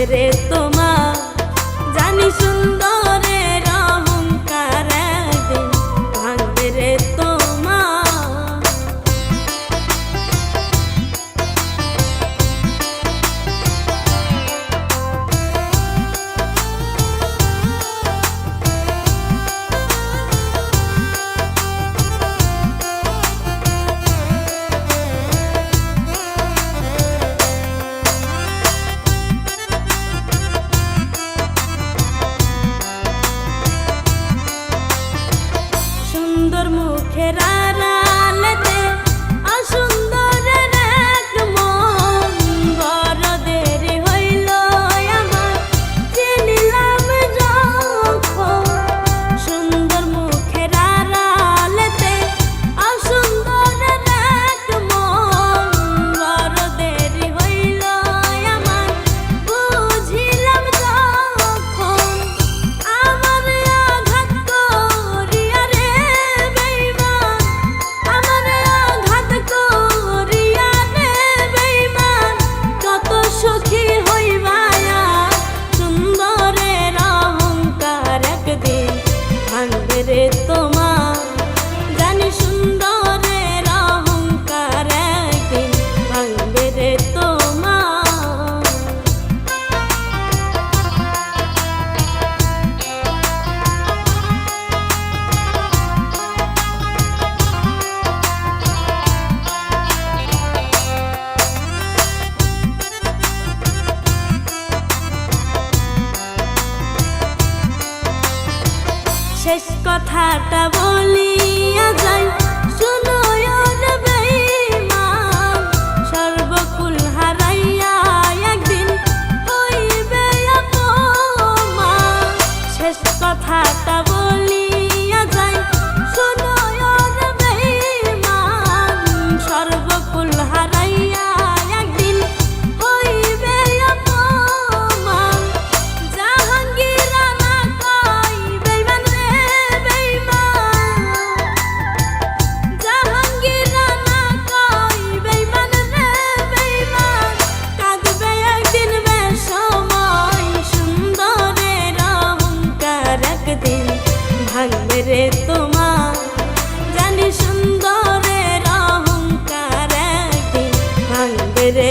ভাঙবে রে তোমার জানি সুন্দরের অহংকার একদিন ভাঙবে রে তোমার। সুন্দর মুখের আড়ালেতে অসুন্দরের এক মন বড় দেরি হইল আমার চিনিলাম যখন। সুন্দর মুখের আড়ালেতে অসুন্দরের এক মন বড় দেরি হইল আমার বুঝিলাম যখন। আমার আঘাত করিয়া রে বেঈমান, আমার আঘাত করিয়া রে বেঈমান, কত সুখী হইবা সুন্দরের অহংকার একদিন ভাঙবে রে তোমার জানি সুন্দরের অহংকার একদিন ভাঙবে রে তোমার। শেষ কথাটা বলিয়া যাই শুনো রে বেঈমান, সর্বকুল হারাইয়া একদিন হইবে অপমান। শেষ কথাটা বলিয়া যাই শুনো রে বেঈমান, সর্বকুল হারাইয়া একদিন হইবে অপমান। জাহাঙ্গীর না কই বেঈমান রে বেঈমান, জাহাঙ্গীর না কই বেঈমান রে বেঈমান, কাঁদবে একদিন বেসময় সুন্দরের অহংকার একদিন ভাঙবে রে তোমার জানি সুন্দরের অহংকার একদিন ভাঙবে রে